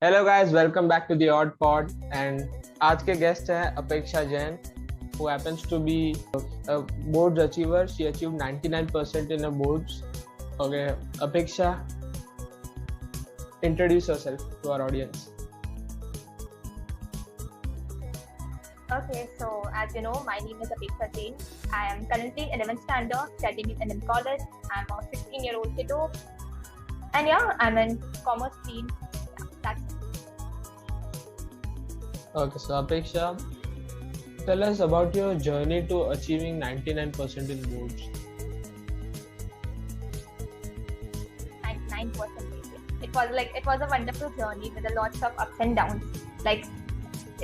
Hello guys, welcome back to the odd pod and आज के guest है अपेक्षा Jain who happens to be a boards achiever. She achieved 99% in her boards. Okay, Apeksha, introduce yourself to our audience. Okay, so as you know, my name is Apeksha Jain. I am currently 11th standard studying in NM College. I'm a 16-year-old kiddo. And yeah, I'm in commerce stream. Yeah, that's Okay, so Apeksha, tell us about your journey to achieving 99% in boards. 99%. It was a wonderful journey with a lots of ups and downs. Like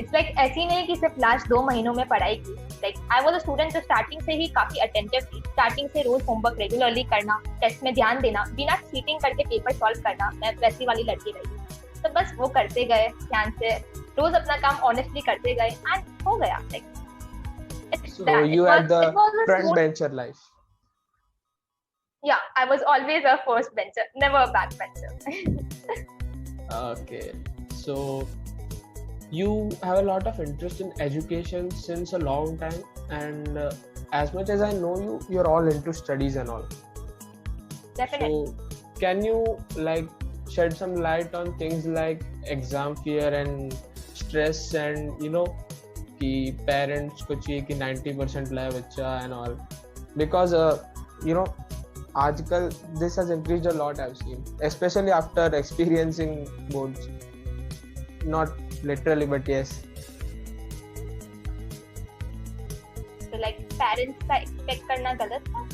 it's like ऐसी नहीं कि सिर्फ last 2 महीनों में पढ़ाई की. Like I was a student जो starting से ही काफी अटेंटिव थी. स्टार्टिंग से रोज होमवर्क रेगुलरली करना, टेस्ट में ध्यान देना, बिना चीटिंग करके पेपर सॉल्व करना. मैं वैसी वाली लड़की रही. तो बस वो करते गए ध्यान से, रोज अपना काम ऑनेस्टली करते गए एंड हो गया. Like So you had the front bencher life. Yeah, I was always a first bencher, never a back bencher. Okay, so you have a lot of interest in education since a long time, and as much as I know you, you're all into studies and all. Definitely. So can you like shed some light on things like exam fear and stress and कि parents को चाहिए कि 90% लाए बच्चा and all, because आजकल this has increased a lot. I've seen, especially after experiencing boards, not literally but yes. So like parents का expect करना गलत था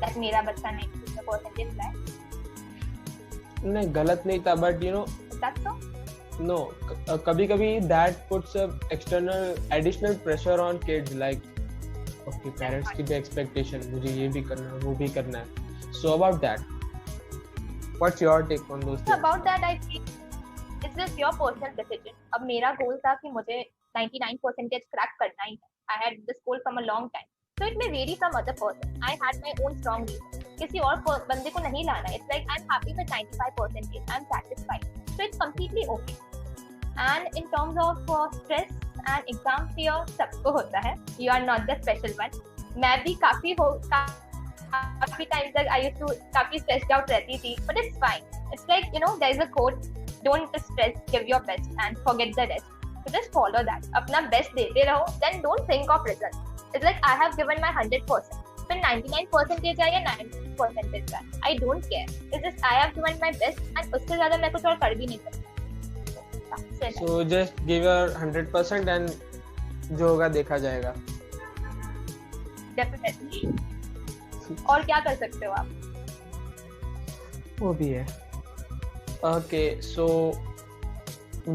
that मेरा बच्चा 90% लाए. नहीं, गलत नहीं था, but That's so. No, कभी-कभी that puts a external additional pressure on kids, like okay, parents की भी expectation, मुझे ये भी करना है, वो भी करना है. So about that, what's your take on those things? About that, I think it's just your personal decision. अब मेरा goal था कि मुझे 99% crack करना ही है. I had this goal from a long time. So it may vary from other person. I had my own strong reason. किसी और बंदे को नहीं लाना. It's like I'm happy with 95%. I'm satisfied. So it's completely okay. And in terms of stress and exam fear, सबको होता है. You are not the special one. मैं भी काफी time तक I used to काफी stressed out रहती थी. But it's fine. It's like there is a quote. Don't stress, give your best and forget the rest. So just follow that. अपना best देते रहो. Then don't think of results. It's like I have given my 100%. फिर 99% या 90% है. I don't care. It's just I have given my best and उससे ज़्यादा मैं कुछ और कर भी नहीं सकती. So just give your 100% and जो होगा देखा जाएगा. Definitely. और क्या कर सकते हो आप? वो भी है. Okay, so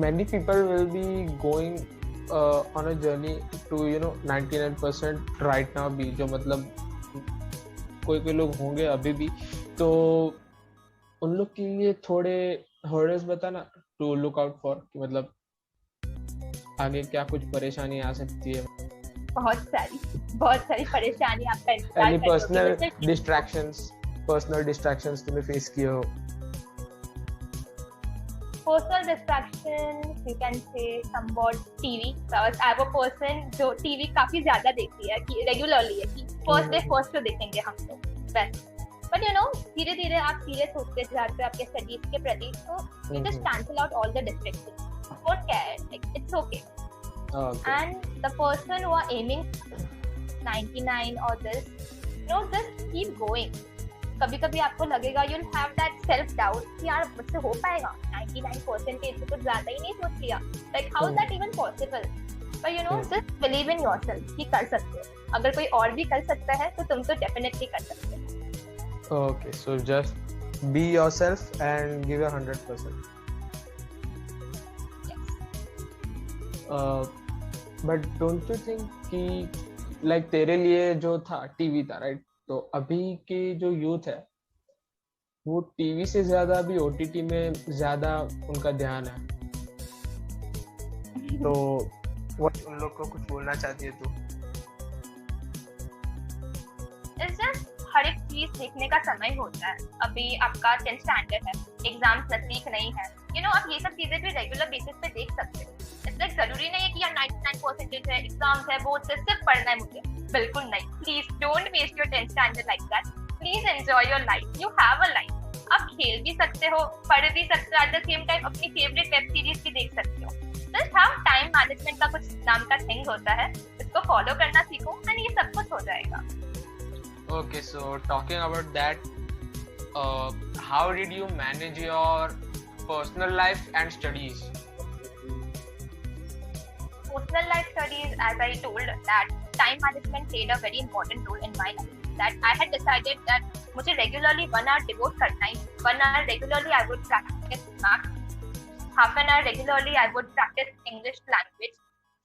many people will be going on a journey to 99% right now भी, जो मतलब कोई लोग होंगे अभी भी, तो उन लोग के लिए थोड़े hurdles बताना to look out for, कि मतलब आगे क्या कुछ परेशानी आ सकती है. बहुत सारी परेशानी आपका इंतजार Any कर रही है. personal distractions तुमने फेस किए हो? Personal distractions, you can say somewhat TV. Because I have a person जो TV काफी ज्यादा देखती है, कि regularly है, कि first day first show देखेंगे हम लोग. बस. But धीरे धीरे आप सीरियस होते जाते हो आपके स्टडीज के प्रति, तो you just cancel out all the distractions. Don't care, like it's okay. Okay. And the person who are aiming 99 or this, just keep going. कभी-कभी आपको लगेगा you'll have that self doubt कि यार मुझसे हो पाएगा 99% तो कुछ ज्यादा ही नहीं सोच लिया. Like how is that even possible? But just believe in yourself कि कर सकते हो. अगर कोई और भी कर सकता है तो तुम तो definitely कर सकते हो. Okay, so just be yourself and give your 100%. Yes. But don't you think कि like तेरे लिए जो था टीवी था, right? तो अभी की जो यूथ है वो टीवी से ज्यादा अभी ओटीटी में ज्यादा उनका ध्यान है. तो what उन लोग को कुछ बोलना चाहती है तू? It's just हर एक चीज देखने का समय होता है। अभी आपका 10th स्टैंडर्ड है, एग्जाम्स नजदीक नहीं है, आप ये सब चीजें भी रेगुलर बेसिस पे देख सकते हो। इट्स लाइक जरूरी नहीं है कि यार 99% है, एग्जाम्स है, बोर्ड से सिर्फ पढ़ना है मुझे, बिल्कुल नहीं। Please don't waste your 10th standard like that. Please enjoy your life, you have a life. आप खेल भी सकते हो, पढ़ भी सकते हो, एट द सेम टाइम अपनी फेवरेट वेब सीरीज भी देख सकते हो। जस्ट हाउ टाइम मैनेजमेंट का कुछ नाम का थिंग होता है, इसको फॉलो करना सीखो एंड ये सब कुछ हो जाएगा। Okay, so talking about that, how did you manage your personal life and studies? Personal life studies, as I told, that time management played a very important role in my life. That I had decided that मुझे regularly 1 hour devote करना ही, 1 hour regularly I would practice math, half an hour regularly I would practice English language.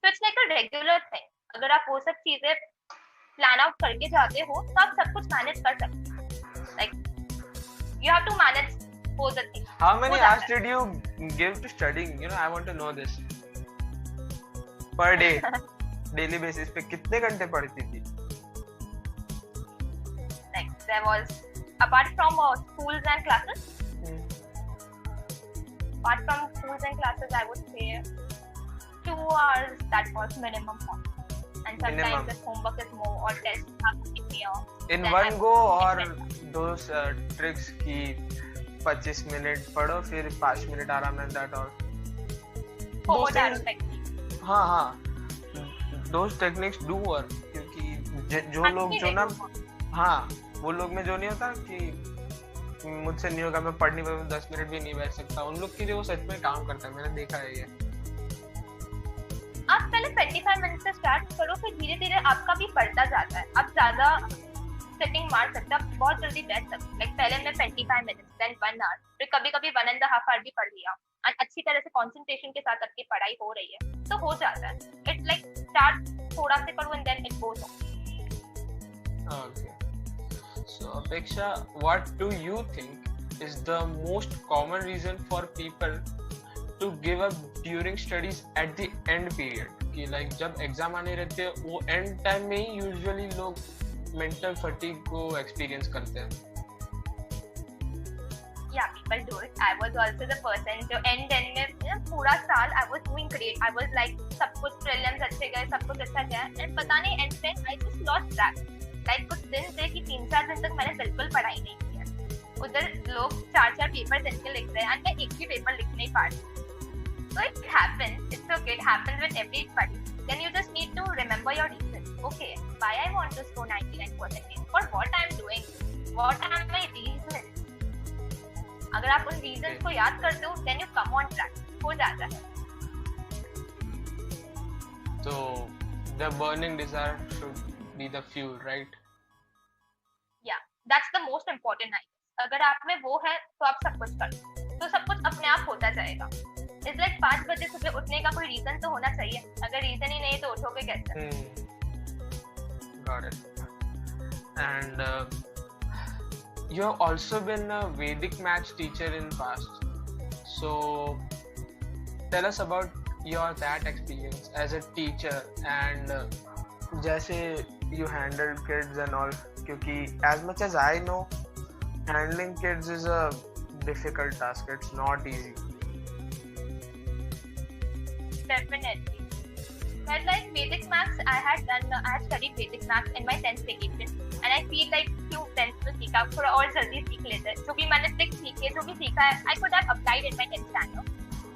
So it's like a regular thing. अगर आप वो सब चीजें plan out करके जाते हो तो आप सब कुछ मैनेज कर सकते हो। Like you have to manage both the things. How many hours did you give to studying? I want to know this. Per day, daily basis पे कितने घंटे पढ़ती थी? Like there was, apart from schools and classes, apart from schools and classes, I would say 2 hours. That was minimum for me. And sometimes if homework is more or tests have to be in one go, or those tricks की 25 minute पढ़ो फिर 5 minute आराम, and that all. हाँ, those techniques do work, क्योंकि जो लोग जो ना, हाँ, वो लोग में जो नहीं होता कि मुझसे नहीं होगा, मैं पढ़ने में 10 मिनट भी नहीं बैठ सकता, उन लोग के लिए वो सच में काम करता है। मैंने देखा है ये। आप पहले 25 मिनट से स्टार्ट करो, फिर धीरे धीरे आपका भी पढ़ता जाता है। आप ज्यादा सेटिंग मार सकते हो, आप बहुत जल्दी बैठ सकते हो। लाइक पहले मैं 25 मिनट, देन 1 आवर, फिर कभी कभी 1.5 आवर भी पढ़ लिया, और अच्छी तरह से कंसंट्रेशन के साथ आपकी पढ़ाई हो रही है तो हो जाता है। इट्स लाइक स्टार्ट थोड़ा से करो and then it goes on. Okay, so Apeksha, what do you think is the most common reason for people to give up during studies at the end period? कि like जब exam आने रहते हैं वो and time में ही usually लोग mental fatigue को experience करते हैं। Yeah, people do it. I was also the person जो end में पूरा साल I was doing great. I was like सब कुछ prelims अच्छे गए, सब कुछ अच्छा गया, and पता नहीं end में I just lost track. Like कुछ दिन थे कि 3-4 दिन तक मैंने बिल्कुल पढ़ाई नहीं की है। उधर लोग 4-4 पेपर दिन के लिख रहे हैं, और मैं एक भी पेपर लिख नहीं पा रही। So it happens. It's okay. It happens with everybody. Then you just need to remember your reasons. Okay, why I want to score 99%? For what I'm doing? What are my reasons? अगर आप उन reasons को याद करते हो, then you come on track. हो जाता है। So the burning desire should be the fuel, right? Yeah, that's the most important item. अगर आप में वो है तो आप सब कुछ कर लो, तो सब कुछ अपने आप होता जाएगा। It's like 5 बजे सुबह उठने का कोई रीजन तो होना चाहिए। अगर रीजन ही नहीं तो उठोगे कैसे? Got it. And you have also been a Vedic maths teacher in past. So tell us about that experience as a teacher, and जैसे you handled kids and all, क्योंकि as much as I know, handling kids is a difficult task. It's not easy. Definitely. But like Vedic maths, I had studied Vedic maths in my 10th vacation, and I feel like few friends को सीखा, थोड़ा और जल्दी सीख लेते। जो भी मैंने ट्रिक्स सीखे, जो भी सीखा है, I could have applied in my 10th standard.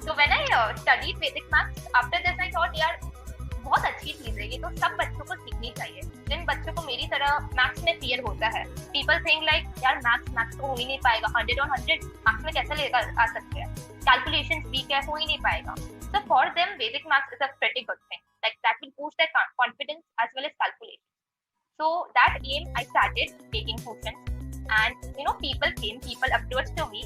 So when I studied Vedic maths, after this I thought यार बहुत अच्छी चीज है ये, तो सब बच्चों को सीखनी चाहिए। जिन बच्चों को मेरी तरह मैथ्स में फियर होता है, पीपल थिंक लाइक यार मैथ्स तो हो ही नहीं पाएगा, 100 on 100 मैथ्स में कैसे लेकर आ सकते हैं, कैलकुलेशंस वीक है, हो ही नहीं पाएगा। So for them, Vedic maths is a pretty good thing. Like that will boost their confidence as well as calculation. So that aim, I started taking tuitions, and people approached to me,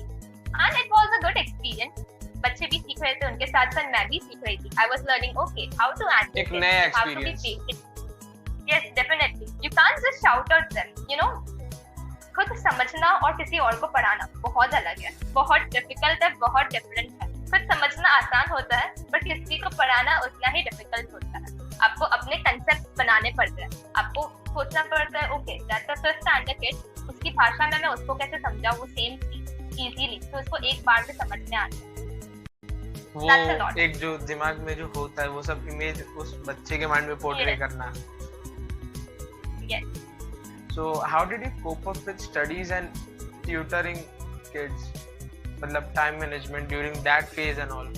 and it was a good experience. बच्चे भी सीख रहे थे, उनके साथ साथ मैं भी सीख रही थी. I was learning, okay, how to handle एक it, नया how to be experience. patient. Yes, definitely. You can't just shout at them. खुद समझना और किसी और को पढ़ाना बहुत अलग है, बहुत डिफिकल्ट है, बहुत डिफरेंट है। खुद समझना आसान होता है, बट किसी को पढ़ाना उतना ही डिफिकल्ट होता है। आपको अपने कंसेप्ट बनाने पड़ते हैं, आपको सोचना पड़ता है okay that's a first standard kid, उसकी भाषा में मैं उसको कैसे समझाऊं वो सेम चीज इजीली, तो उसको एक बार में समझ में आता है। वो एक जो दिमाग में जो होता है वो सब इमेज उस बच्चे के माइंड में पोर्ट्रे करना। Yes. So how did you cope up with studies and tutoring kids? मतलब time management during that phase and all.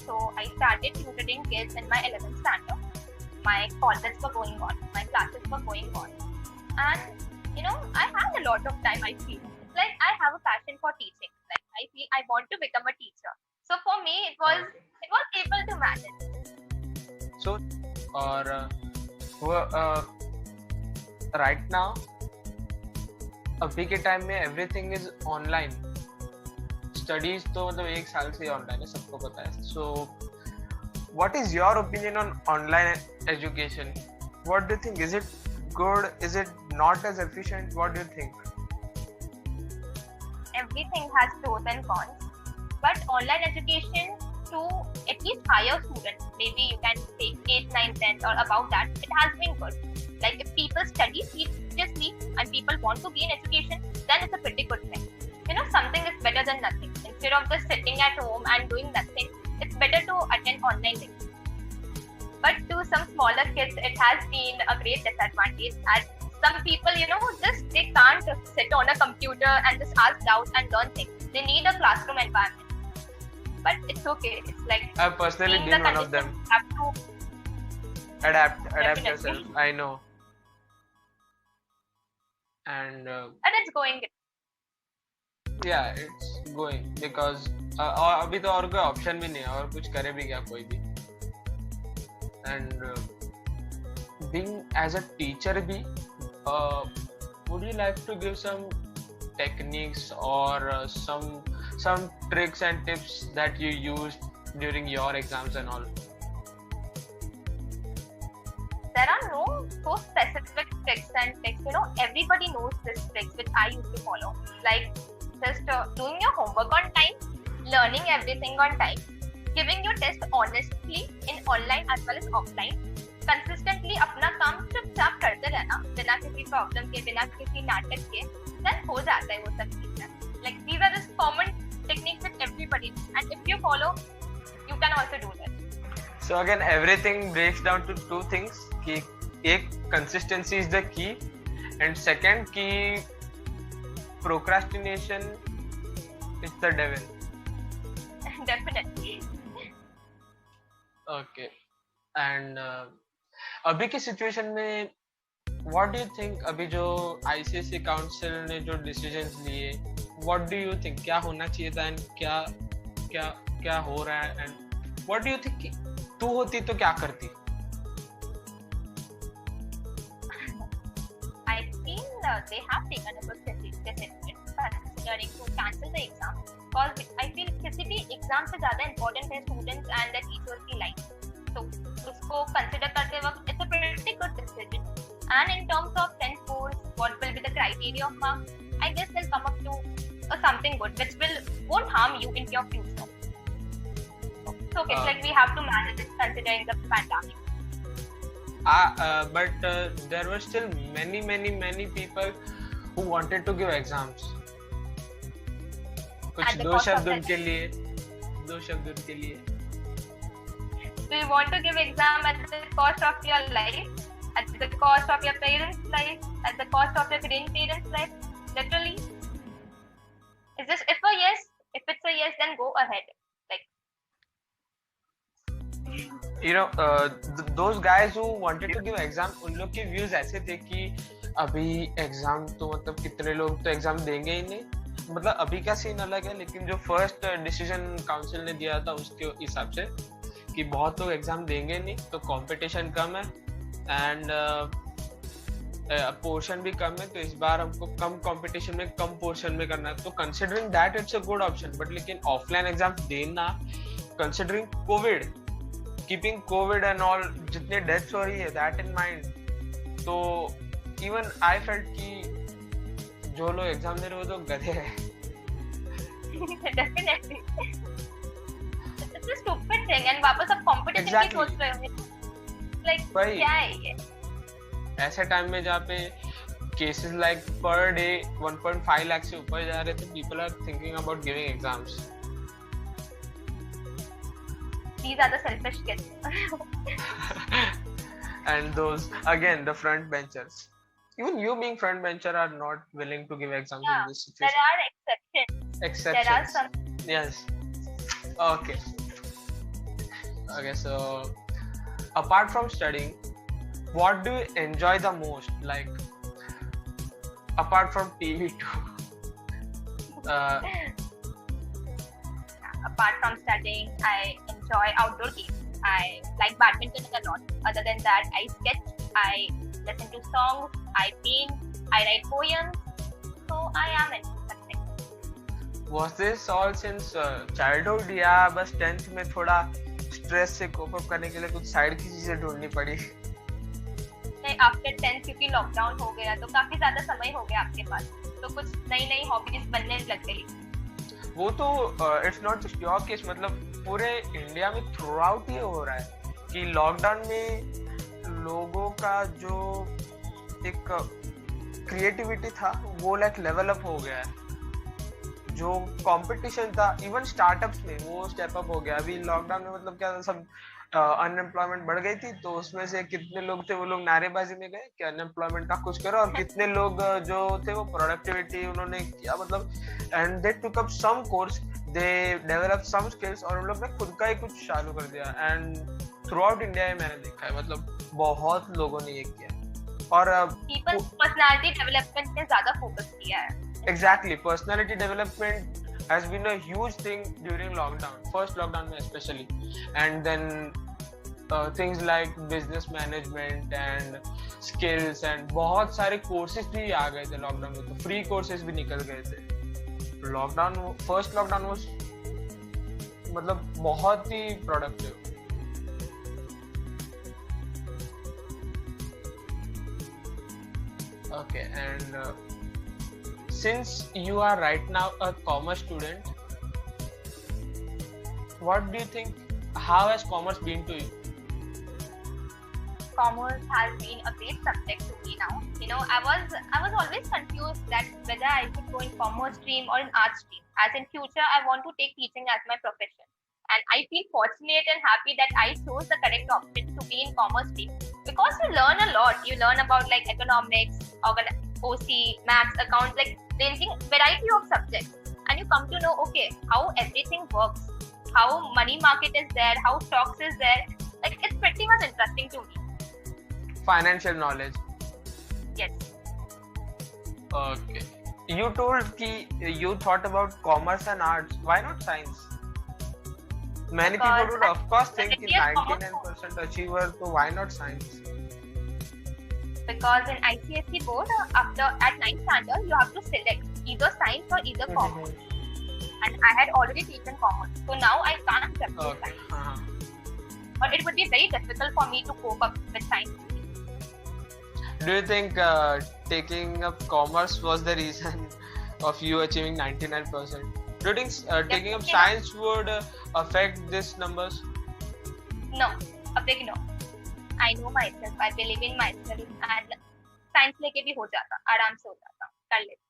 So I started tutoring kids in my 11th standard. My colleges were going on, my classes were going on, and you know I had a lot of time. I feel it's like I have a passion for teaching. Like I feel I want to become a teacher. So for me it was able to manage. So और right now अभी के time में everything is online. Studies तो मतलब एक साल से online है, सबको पता है. So what is your opinion on online education? What do you think? Is it good? Is it not as efficient? What do you think? Everything has pros and cons, but online education to at least higher students, maybe you can take 8, 9, 10 or above that, it has been good. Like if people study seriously and people want to gain education, then it's a pretty good thing. You know, something is better than nothing. Instead of just sitting at home and doing nothing, it's better to attend online lectures. But to some smaller kids, it has been a great disadvantage. And some people, you know, just they can't sit on a computer and just ask doubts and learn things. They need a classroom environment. But it's okay. It's like I've personally been one of them. Have to adapt yourself. I know. And it's going. Yeah, it's going because और अभी तो और कोई option भी नहीं है, और कुछ करे भी क्या कोई भी. And being as a teacher भी, would you like to give some techniques or some tricks and tips that you used during your exams and all? There are no so specific tricks and tips. You know, everybody knows this tricks which I used to follow. Like just doing your homework on time, learning everything on time, giving your test honestly in online as well as offline, consistently अपना काम चुपचाप करते रहना बिना किसी problem के, बिना किसी नाटक के, then हो जाता है वो सब चीजें. Like these are just common techniques that everybody knows, and if you follow, you can also do that. So again, everything breaks down to two things. कि एक consistency is the key, and second कि procrastination is the devil. Definitely. Okay. And अभी की situation में what do you think? अभी जो ICSE council ने जो डिसीजंस लिए, what do you think? क्या होना चाहिए था and क्या हो रहा है, and what do you think? तू होती तो क्या करती? I feel they have taken a good decision considering to cancel the exam, because I feel किसी भी एग्जाम से ज़्यादा important है students and the teachers की life. So उसको consider करते वक्त it's a pretty good decision. And in terms of 10 scores, what will be the criteria of marks? I guess they'll come up to something good which won't harm you in your future. So it's like we have to manage it considering the pandemic. But there were still many people who wanted to give exams. कुछ दो शब्द उनके लिए. Do you want to give exam at the cost of your life, at the cost of your parents' life, at the cost of your grandparents' life? Literally, is this if a yes? If it's a yes, then go ahead. Like, you know, those guys who wanted to give exam, उन लोग के views ऐसे थे कि अभी exam तो मतलब कितने लोग तो एग्जाम देंगे ही नहीं. मतलब अभी का सीन अलग है, लेकिन जो फर्स्ट डिसीजन काउंसिल ने दिया था उसके हिसाब से कि बहुत लोग एग्जाम देंगे नहीं, तो कंपटीशन कम है एंड पोर्शन भी कम है, तो इस बार हमको कम कंपटीशन में कम पोर्शन में करना है. तो considering that it's a good option. But लेकिन ऑफलाइन एग्जाम देना, considering Covid, keeping Covid and all, जितने डेथ्स हो रही है दैट इन माइंड, तो इवन आई फेल्ट कि जो लोग एग्जाम दे रहे हो तो गधे हैं. definitely. It's a stupid thing and वापस आप कंपटीशन की सोच रहे हो लाइक क्या है ये ऐसे टाइम में जहाँ पे cases like per day 1.5 lakh से ऊपर जा रहे थे, people are thinking about giving exams. These are the selfish kids. And those again the front benchers, even you being front bencher are not willing to give exams in this situation. There are exceptions. There are some. Yes. Okay. So apart from studying, what do you enjoy the most, like apart from TV too? Apart from studying, I enjoy outdoor games. I like badminton a lot. Other than that, I sketch, I listen to songs, I paint, I write poems. So I am into such things. Was this all since childhood या बस 10th में थोड़ा stress से cope up करने के लिए कुछ side की चीजें ढूंढनी पड़ी? नहीं, after 10th क्योंकि lockdown हो गया तो काफी ज्यादा समय हो गया आपके पास, तो कुछ नई hobbies बनने लग गई. वो तो it's not just your case, मतलब पूरे इंडिया में थ्रू आउट ये हो रहा है कि लॉकडाउन में लोगों का जो एक क्रिएटिविटी था वो लाइक लेवल अप हो गया है. जो कंपटीशन था इवन स्टार्टअप्स में वो स्टेप अप हो गया. अभी लॉकडाउन में मतलब क्या सब अनएम्प्लॉयमेंट बढ़ गई थी, तो उसमें से कितने लोग थे वो लोग नारेबाजी में गए कि अनएम्प्लॉयमेंट का कुछ करो, और कितने लोग जो थे वो प्रोडक्टिविटी उन्होंने किया, मतलब and they took up some course, they develop some skills, और उन लोग ने खुद का ही कुछ चालू कर दिया. एंड थ्रू आउट इंडिया में मैंने देखा है, मतलब बहुत लोगों ने ये किया. और पर्सनालिटी डेवलपमेंट पे ज्यादा फोकस किया है. Exactly, personality development has been a huge thing during lockdown, first lockdown mein especially, and then things like business management and skills and बहुत सारे courses भी आ गए थे lockdown में, तो free courses भी निकल गए थे. lockdown first lockdown was मतलब बहुत ही productive. Okay, and since you are right now a commerce student, what do you think, how has commerce been to you? Commerce has been a great subject to me now. You know, I was always confused that whether I should go in commerce stream or in art stream. As in future, I want to take teaching as my profession. And I feel fortunate and happy that I chose the correct option to be in commerce stream. Because you learn a lot. You learn about like economics, OC, maths, accounts, like ranging variety of subjects, and you come to know okay how everything works, how money market is there, how stocks is there. Like it's pretty much interesting to me. Financial knowledge. Yes. Okay. You told ki you thought about commerce and arts. Why not science? Many people would of course think ki 99% achiever, so why not science? Because in ICSE board, at 9th standard, you have to select either science or either commerce. And I had already taken commerce, so now I can't choose science. But it would be very difficult for me to cope up with science. Do you think taking up commerce was the reason of you achieving 99%? Do you think taking up science would affect these numbers? No, a big no. I know myself, I believe in myself, and science लेके भी हो जाता, आराम से हो जाता, कर लेता.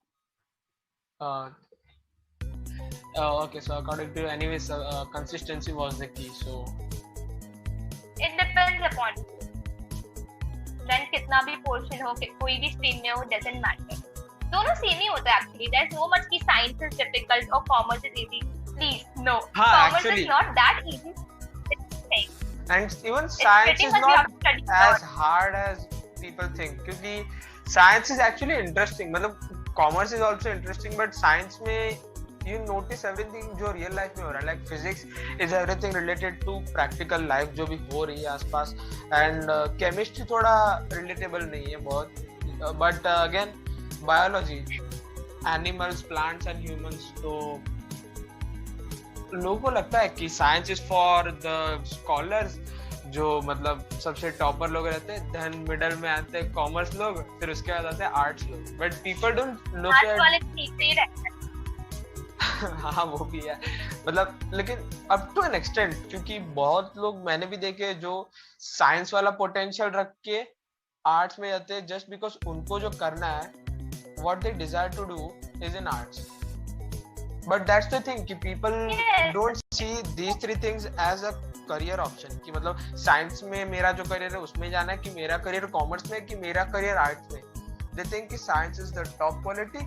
Okay, so according to you, anyways, consistency was the key. So it depends upon you. Then कितना भी portion हो, कोई भी stream में हो, doesn't matter. दोनों same ही होता है actually. There's no much कि science is difficult or commerce is easy. Please, no. Commerce actually, is not that easy. Thing. And even science is not as hard as people think, क्योंकि science is actually interesting. मतलब commerce is also interesting, but science में you notice everything जो real life में हो रहा है. Like physics is everything related to practical life जो भी हो रही है आसपास, and chemistry थोड़ा relatable नहीं है बहुत. But again, biology, animals, plants and humans, तो लोगों को लगता है कि science is for the scholars, जो मतलब सबसे टॉपर लोग रहते हैं, देन मिडिल में आते हैं कॉमर्स लोग, फिर उसके बाद आते हैं आर्ट्स लोग. But people don't look at arts वाले पीछे ही रहते हैं. हाँ वो भी है, मतलब लेकिन अप टू एन एक्सटेंट, क्योंकि बहुत लोग मैंने भी देखे जो साइंस वाला पोटेंशियल रख के आर्ट्स में जाते हैं जस्ट बिकॉज उनको जो करना है, what they desire to do is in arts. But that's the thing कि people don't see these three things as a career option, कि मतलब साइंस में मेरा जो करियर है उसमें जाना है, कि मेरा करियर कॉमर्स में, कि मेरा करियर आर्ट्स में. दे थिंक कि science is the top quality,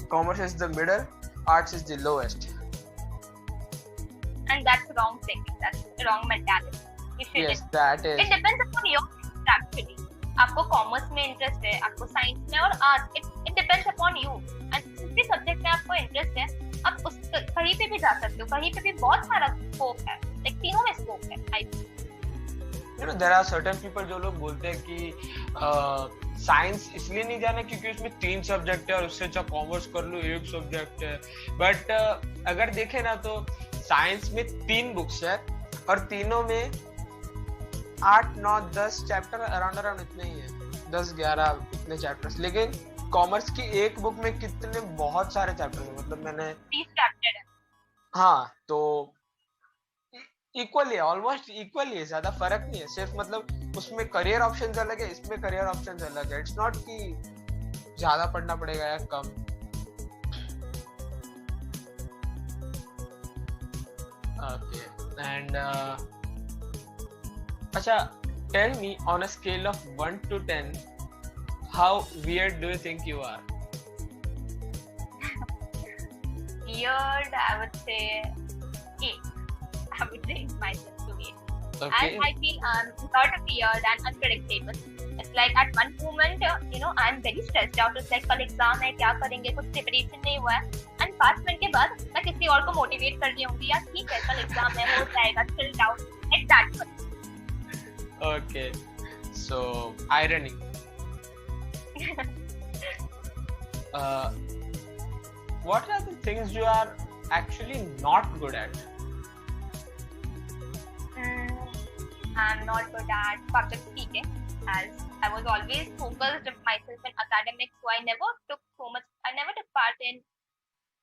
commerce is the middle, arts is the lowest. And that's wrong thinking, that's wrong mentality. You shouldn't. Yes, that is. It depends upon your interest actually. आपको commerce में interest है, आपको science में और art, it depends upon you. And जिस भी subject में आपको इंटरेस्ट है, आप उस कहीं पे भी जा सकते हो, कहीं पे भी बहुत सारा स्कोप है, लाइक तीनों में स्कोप है. आई You know, there are certain people जो लोग बोलते हैं कि साइंस इसलिए नहीं जाना क्योंकि उसमें 3 सब्जेक्ट है और उससे अच्छा कॉमर्स कर लो, 1 सब्जेक्ट है. बट अगर देखें ना तो साइंस में 3 बुक्स है और तीनों में 8, 9, 10 चैप्टर अराउंड इतने ही है, 10, 11 इतने चैप्टर्स. लेकिन कॉमर्स की एक बुक में कितने बहुत सारे चैप्टर है, मतलब मैंने 30 चैप्टर है. हाँ, तो इक्वली है, ऑलमोस्ट इक्वली है, ज्यादा फर्क नहीं है. सिर्फ मतलब उसमें करियर ऑप्शंस अलग है, इसमें करियर ऑप्शंस अलग है. इट्स नॉट कि ज्यादा पढ़ना पड़ेगा या कम. ओके, एंड अच्छा, tell me on a scale of 1 to 10 how weird do you think you are? Weird, I would say 8. I would rate myself to 8. Okay. And I feel not weird and unpredictable. It's like at one moment, I'm very stressed out. It's like कल exam है, क्या करेंगे, कुछ preparation नहीं हुआ है. And 5 minute के बाद मैं किसी और को मोटिवेट कर रही होंगी, यार ठीक है कल एग्जाम है, हो जाएगा, chill out. Like that one. Okay, so irony. What are the things you are actually not good at? I'm not good at public speaking, as I was always focused myself in academics, so I never took part in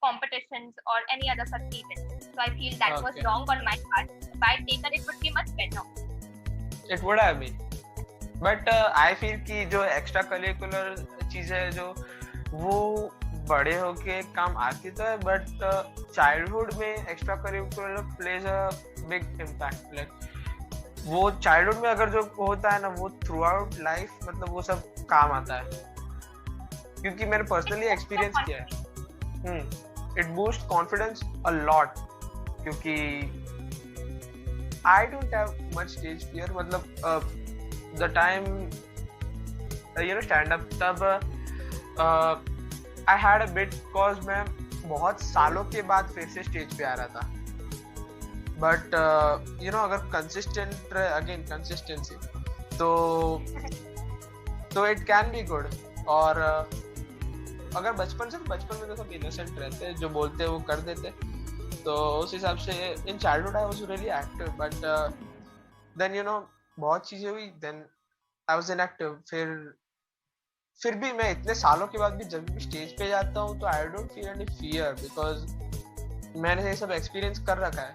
competitions or any other such events. So I feel that was wrong on my part. If I had taken it, would be much better. It would have been. But I feel कि जो extra curricular चीजें है जो वो बड़े होके काम आती तो है, बट चाइल्डहुड में extra curricular plays a big impact. Like वो चाइल्डहुड में अगर जो होता है ना वो थ्रू आउट लाइफ मतलब वो सब काम आता है, क्योंकि मैंने पर्सनली एक्सपीरियंस किया है. It boost confidence a lot, क्योंकि I don't have much stage fear. मतलब द टाइम स्टैंड अप तब I had a bit cause मैं बहुत सालों के बाद फिर से स्टेज पे आ रहा था. बट अगर कंसिस्टेंट अगेन कंसिस्टेंसी तो इट कैन बी गुड. और अगर बचपन में तो सब इनोसेंट रहते हैं, जो बोलते हैं वो कर देते, तो उस हिसाब से in childhood I was really active. But then बहुत चीजें हुई, देन आई वाज इनएक्टिव. फिर भी मैं इतने सालों के बाद भी जब भी स्टेज पे जाता हूँ तो I don't feel any fear, because मैंने ये सब एक्सपीरियंस कर रखा है.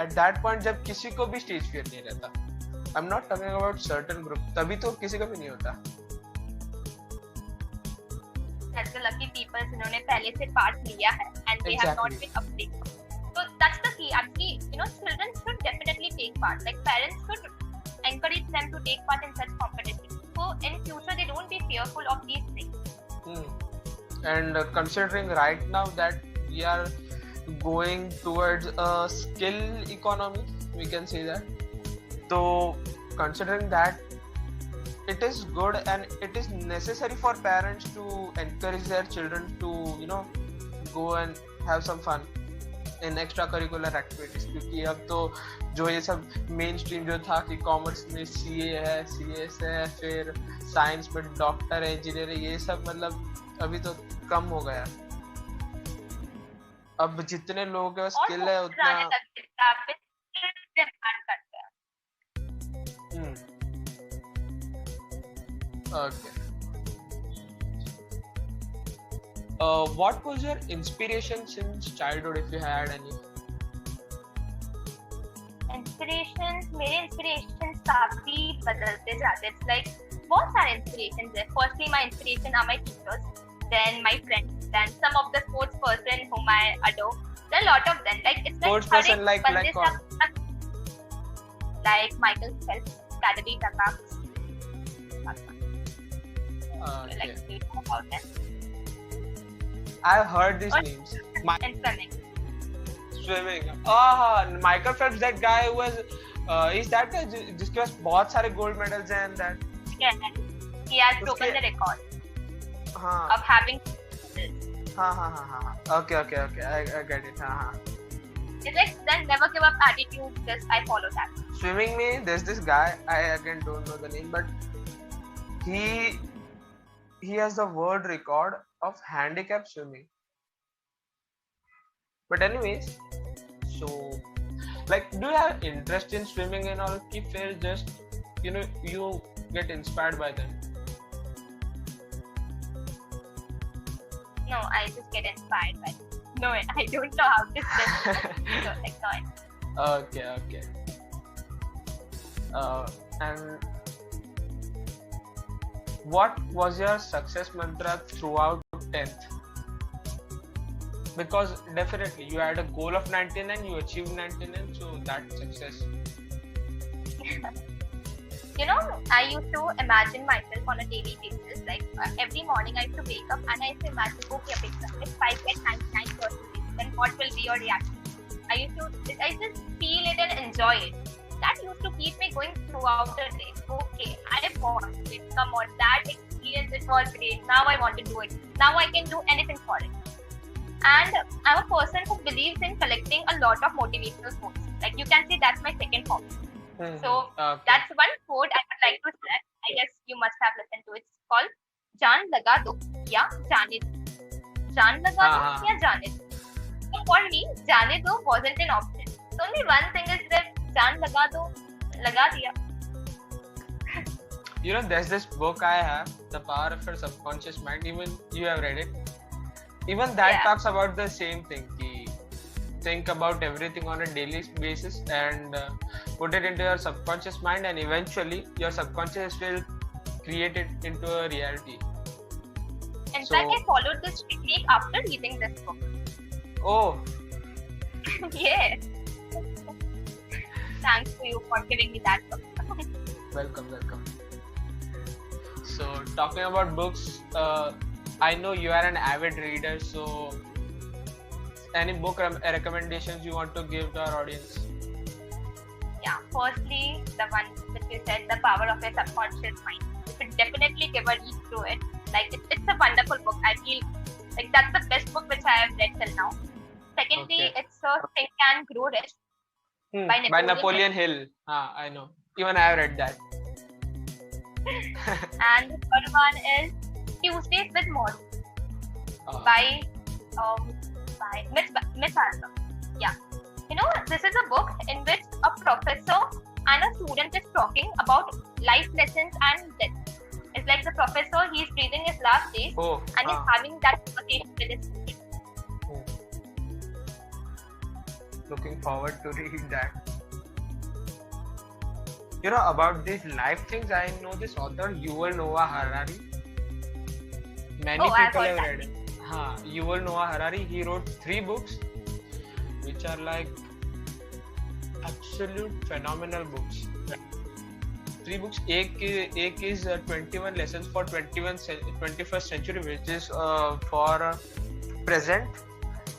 एट दैट पॉइंट जब किसी को भी स्टेज फियर नहीं रहता, I am not talking about certain group, तभी तो किसी को भी नहीं होता. That's the lucky people जिन्होंने पहले से पार्ट लिया है and they have not been updated. So that's the key. Actually, children should definitely take part. Like parents should encourage them to take part in such competitions. So in future they don't be fearful of these things. And considering right now that we are going towards a skill economy, we can say that. So considering that it is good and it is necessary for parents to encourage their children to go and have some fun in extracurricular activities, क्योंकि अब तो जो ये सब main stream जो था कि commerce में CA है, CS है, फिर साइंस में डॉक्टर है, इंजीनियर है, ये सब मतलब अभी तो कम हो गया. अब जितने लोगों के पास स्किल है उतना okay. what was your inspiration since childhood, if you had any? Inspirations, मेरे inspirations काफी बदलते जाते हैं. It's like बहुत सारे inspirations है. Firstly, my inspiration are my teachers, then my friends, then some of the sports person whom I adore. There are a lot of them. Like it's Sports like person like कौन? Like Michael Phelps, Gary Takacs. Okay. Like do you know about them? I've heard these names. And swimming. Swimming. Michael Phelps, that guy who was, is that guy जिसके पास बहुत सारे gold medals हैं and that? Yeah, he has broken the record हाँ. of having. हाँ. Okay. I get it. हाँ. It's like then never give up attitude. Just I follow that. Swimming में there's this guy, I again don't know the name, but he has the world record of handicap swimming. But anyways, so like, do you have interest in swimming and all? Ki fir just you get inspired by them? No, I just get inspired by it. No, I don't know how to swim. So, like, no. Okay. And what was your success mantra throughout 10th? Because definitely you had a goal of 99, you achieved 99, so that's success. I used to imagine myself on a daily basis. Like every morning, I used to wake up and I used to imagine, okay, if I get 99%, then what will be your reaction? I just feel it and enjoy it. That used to keep me going throughout the day. Okay, I want it. Come on, that experience, it was great. Now I want to do it. Now I can do anything for it. And I'm a person who believes in collecting a lot of motivational quotes. Like you can say that's my second hobby. Mm-hmm. So okay. That's one quote I would like to share. I guess you must have listened to it. It's called "Jaan laga do ya jaane do." Jaan laga do ya jaane do. So for me, jaane do wasn't an option. So only one thing is that jaan laga do, laga diya. There's this book I have, The Power of Your Subconscious Mind. Even you have read it. Even that talks about the same thing. Think about everything on a daily basis and put it into your subconscious mind, and eventually your subconscious will create it into a reality. In fact, I followed this technique after reading this book. Oh. Yeah. Thanks to you for giving me that book. Welcome. So talking about books, I know you are an avid reader, so any book recommendations you want to give to our audience? Yeah, firstly, the one that you said, The Power of Your Subconscious Mind. You should definitely give a read through it. Like, it's a wonderful book. I feel like that's the best book which I have read till now. Secondly, it's Think and Grow Rich by Napoleon Hill. I know. Even I have read that. And the third one is Tuesdays with Morrie by Miss Arthur. Yeah. This is a book in which a professor and a student is talking about life lessons and death. It's like the professor, he's breathing his last days and he's having that conversation with his student. Looking forward to read that. About these life things, I know this author, Yuval Noah Harari. Many people have read it. Yuval Noah Harari, he wrote 3 books which are like absolute phenomenal books. 3 books. Ek is 21 lessons for 21st century, which is for present.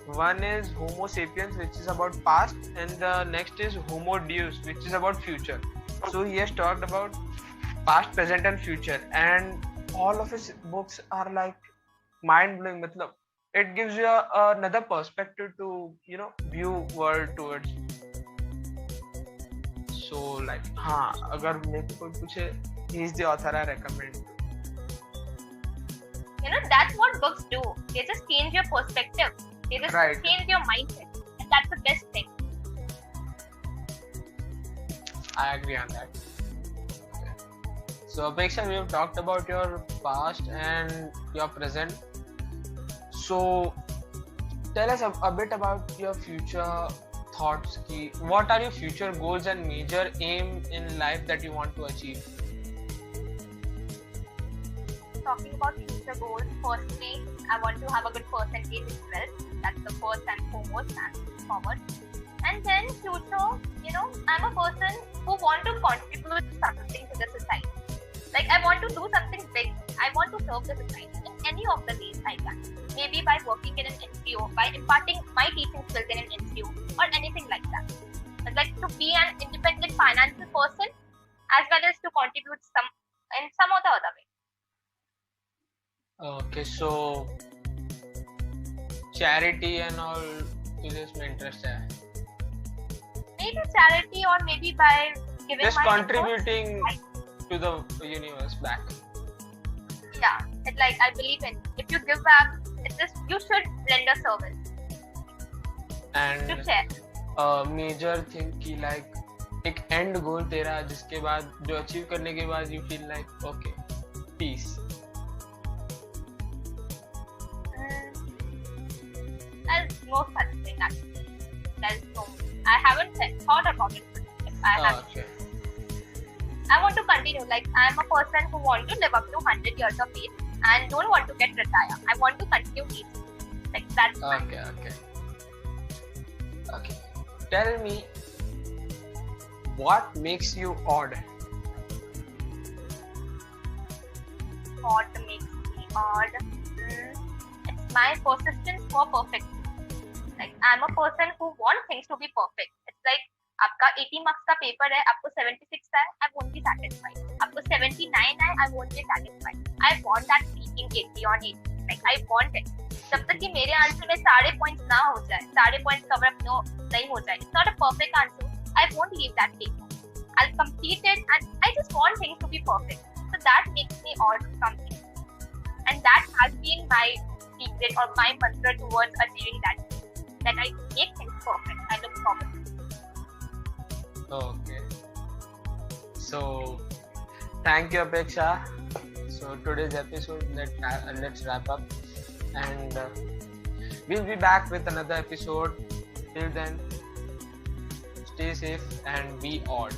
One is Homo sapiens, which is about past, and the next is Homo Deus, which is about future. So he has talked about past, present and future, and all of his books are like mind-blowing. It gives you another perspective to view world towards. So like agar मेरे को कोई पूछे, he is the author I recommend. That's what books do. They just change your perspective. They just change your mindset, and that's the best thing. I agree on that. So Apeksha, we have talked about your past and your present. So tell us a bit about your future thoughts. What are your future goals and major aim in life that you want to achieve? Talking about future goals, firstly, I want to have a good percentage in wealth. That's the first and foremost and forward. And then future, I'm a person who want to contribute something to the society. Like, I want to do something big. I want to serve the society in any of the ways I can. Maybe by working in an NGO, by imparting my teaching skills in an NGO, or anything like that. I'd like to be an independent financial person, as well as to contribute in some or the other way. Okay, so charity and all, तुझे इसमें interest है? Maybe charity, or maybe by giving just my contributing to the universe back. Yeah, it's like I believe in if you give back, it's just you should render service. And to share. Major thing कि like एक end goal तेरा जिसके बाद जो achieve करने के बाद you feel like okay, peace. There's no such thing actually. There's no. I haven't thought about it. If I have. Okay. I want to continue. Like, I'm a person who want to live up to 100 years of age and don't want to get retired. I want to continue teaching. Like, that's Okay. Tell me, what makes you odd? What makes me odd? It's my persistence for perfection. Like, I'm a person who wants things to be perfect. It's like, आपका 80 marks का paper है, आपको 76 है, I won't be satisfied. आपको 79 है, I won't be satisfied. I want that speaking 80 on 80. Like, I want it. जब तक कि मेरे आंसर में सारे पॉइंट्स ना हो जाए, सारे पॉइंट्स कवर अप नहीं हो जाए, it's not a perfect answer. I won't leave that paper. I'll complete it, and I just want things to be perfect. So that makes me odd from things. And that has been my secret or my mantra towards achieving that. That I make things perfect. I look forward to it. Okay. So, thank you, Apeksha. So today's episode, let's wrap up, and we'll be back with another episode. Till then, stay safe and be odd.